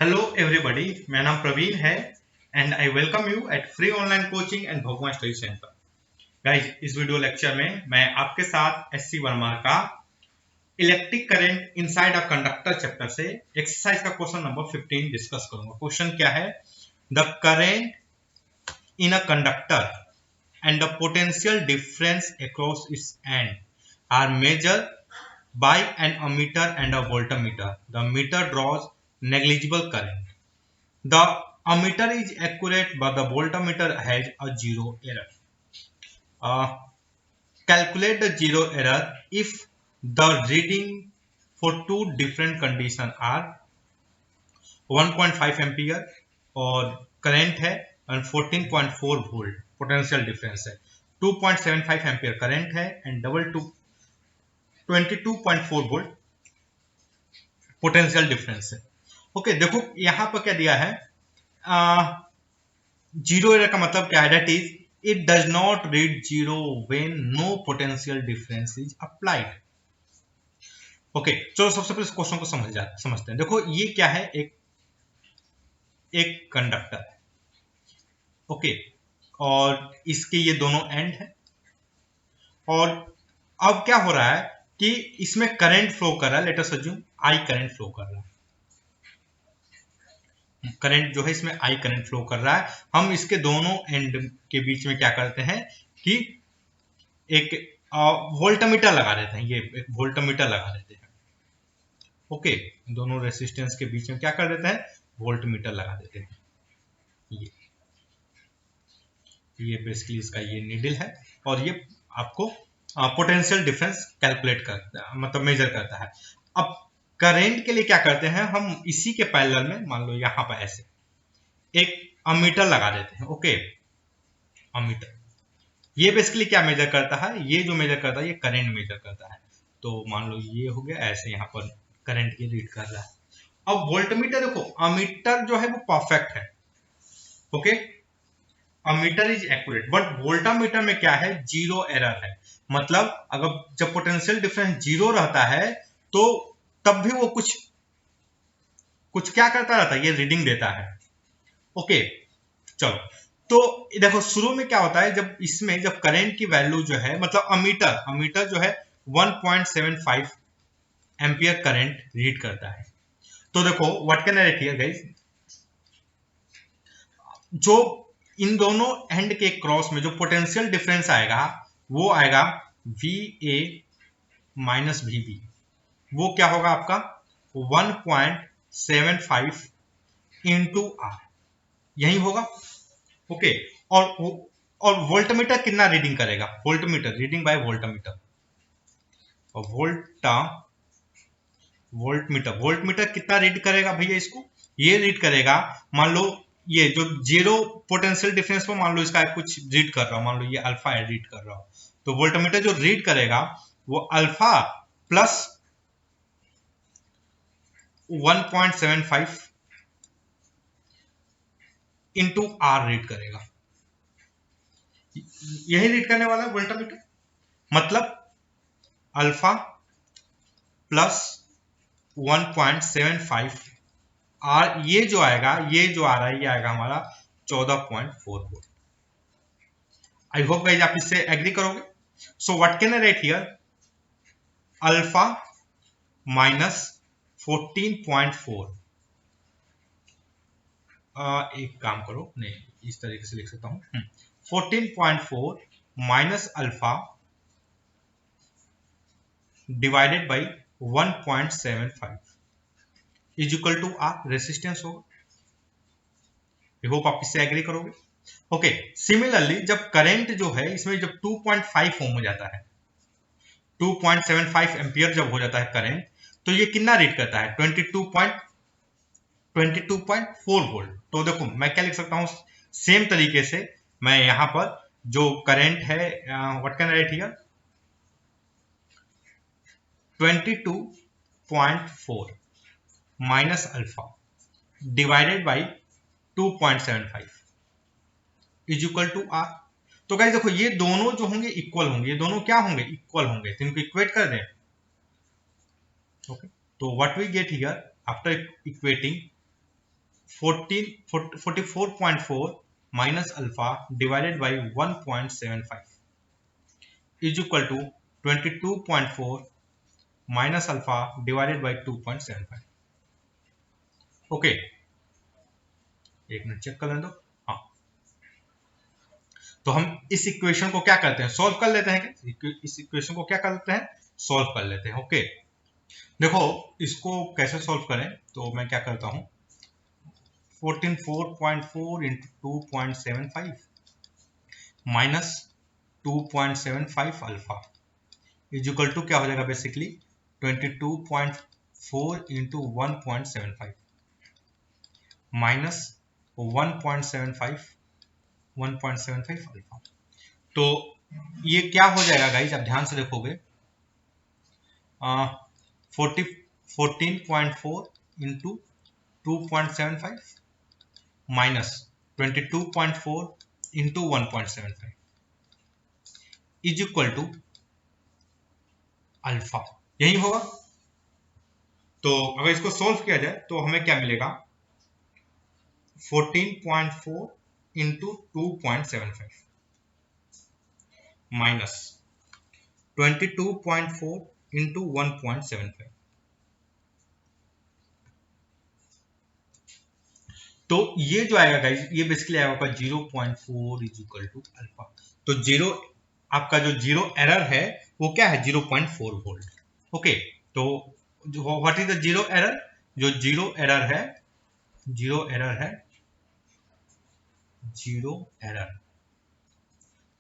Hello everybody, मेरा नाम प्रवीण है and I welcome you at free online coaching and Bhagwan study centre. Guys, इस video lecture में मैं आपके साथ एससी वर्मा का electric current inside a conductor chapter से एक्सरसाइज का क्वेश्चन नंबर 15 डिस्कस करूंगा। क्वेश्चन क्या है? The current in a conductor and the potential difference across its end are measured by an ammeter and a voltmeter. The meter draws negligible current. The ammeter is accurate, but the voltmeter has a zero error. Uh, Calculate the zero error if the reading for two different conditions are 1.5 ampere और current है और 14.4 volt potential difference है। 2.75 ampere current है and 22.4 volt potential difference है। Okay, देखो यहां पर क्या दिया है। जीरो एरर का मतलब क्या है? That is it does not read zero when no potential difference is applied. Okay, चलो सबसे पहले इस क्वेश्चन को समझते हैं। देखो ये क्या है, एक कंडक्टर है। ओके, और इसके ये दोनों एंड है और अब क्या हो रहा है कि इसमें करंट फ्लो कर रहा है। Let us assume I current flow कर रहा है। करंट जो है इसमें आई करंट फ्लो कर रहा है। हम इसके दोनों एंड के बीच में क्या करते हैं कि एक वोल्टमीटर लगा देते हैं। ये एक वोल्टमीटर लगा देते हैं। ओके, दोनों रेसिस्टेंस के बीच में क्या कर देते हैं? वोल्टमीटर लगा देते हैं। ये बेसिकली इसका ये नीडल है और ये आपको पोटेंशियल डिफरेंस कैलकुलेट करता है, मतलब मेजर करता है। अब करंट के लिए क्या करते हैं हम? इसी के पैरेलल में मान लो यहां पर ऐसे एक अमीटर लगा देते हैं। ओके, अमीटर ये बेसिकली क्या मेजर करता है? ये जो मेजर करता है ये करंट मेजर करता है। तो मान लो ये हो गया ऐसे, यहां पर करंट की रीड कर रहा है। अब वोल्टमीटर देखो, अमीटर जो है वो परफेक्ट है। Okay, ammeter is accurate, but voltameter में क्या है? जीरो एरर है। मतलब अगर जब पोटेंशियल डिफरेंस जीरो रहता है तो तब भी वो कुछ क्या करता रहता है? ये रीडिंग देता है। ओके, चलो तो देखो शुरू में क्या होता है, जब इसमें जब करंट की वैल्यू जो है, मतलब अमीटर जो है 1.75 एम्पियर करंट रीड करता है। तो देखो what can I write here guys, जो इन दोनों एंड के क्रॉस में जो पोटेंशियल डिफरेंस आएगा वो आएगा V A minus V B. वो क्या होगा आपका? 1.75 इंटू आर, यही होगा। ओके, और वोल्टमीटर कितना रीडिंग करेगा? वोल्टमीटर रीडिंग बाय वोल्टमीटर, और वोल्टमीटर कितना रीड करेगा भैया? इसको ये रीड करेगा, मान लो ये जो जीरो पोटेंशियल डिफरेंस पर मान लो इसका कुछ रीड कर रहा हूं, मान लो ये अल्फा है, रीड कर रहा हूं। तो वोल्टमीटर जो रीड करेगा वो alpha plus 1.75 into R read करेगा। यही रीड करने वाला है वोल्टमीटर। मतलब अल्फा प्लस 1.75 आर, ये जो आएगा, ये जो आ रहा है ये आएगा हमारा 14.4 वोल्ट। आई होप गाइस आप इससे एग्री करोगे। So what can I write here? Alpha minus 14.4। एक काम करो, नहीं इस तरीके से लिख सकता हूं, 14.4 minus alpha divided by 1.75 is equal to R, resistance होगा। आई होप आप इससे एग्री करोगे। ओके, सिमिलरली जब करंट जो है इसमें जब 2.5 ओम हो जाता है, 2.75 एम्पियर जब हो जाता है करंट, तो ये कितना रीड करता है? 22.4 वोल्ट। तो देखो मैं क्या लिख सकता हूं सेम तरीके से, मैं यहां पर जो करंट है what can I write here? 22.4 minus alpha divided by 2.75 is equal to R. तो गाइस देखो ये दोनों जो होंगे इक्वल होंगे, ये दोनों क्या होंगे? इक्वल होंगे। तो इनको इक्वेट कर दें। ओके, तो what we get here after equating 44.4 minus alpha divided by 1.75 is equal to 22.4 minus alpha divided by 2.75. Okay, एक मिनट चेक कर लें दो। हाँ, तो हम इस इक्वेशन को क्या करते हैं, सॉल्व कर लेते हैं। इस इक्वेशन को क्या करते हैं, सॉल्व कर लेते हैं। ओके, देखो इसको कैसे सॉल्व करें, तो मैं क्या करता हूं, 4.4 into 2.75 minus 2.75 alpha is equal to क्या हो जाएगा, बेसिकली 22.4 इंटू 1.75 माइनस 1.75 अल्फा। तो ये क्या हो जाएगा गाइज, आप ध्यान से देखोगे, 14.4 into 2.75 minus 22.4 into 1.75 is equal to alpha, यही होगा। तो अगर इसको सोल्व किया जाए तो हमें क्या मिलेगा, 14.4 इंटू 2.75 माइनस 22.4 इंटू 1.75। तो ये जो आएगा गाइस, ये बेसिकली आएगा 0.4 इज इक्वल टू अल्फा। तो जीरो, आपका जो जीरो एरर है वो क्या है, 0.4 वोल्ट। ओके, तो what is the zero error, जो जीरो एरर है, जीरो एरर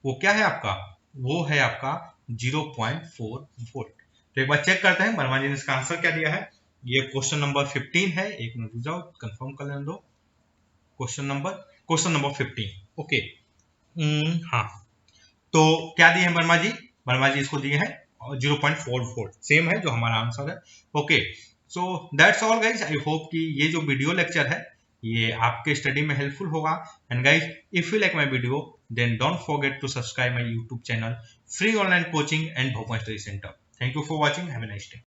वो क्या है आपका, वो है आपका 0.4 वोल्ट। तो एक बार चेक करते हैं वर्मा जी ने इसका आंसर क्या दिया है। ये क्वेश्चन नंबर 15 है, एक मिनट रुक जाओ, कंफर्म कर लेने दो। Question number 15। ओके, हाँ, तो क्या दिए हैं वर्मा जी, वर्मा जी इसको दिए हैं 0.4 वोल्ट, सेम है जो हमारा आंसर है। Okay, so that's all guys, I hope कि ये जो वीडियो लेक्चर है ये आपके स्टडी में हेल्पफुल होगा। And guys, if you like my video then don't forget to subscribe my YouTube channel free online coaching and Bhopal study centre. Thank you for watching, have a nice day.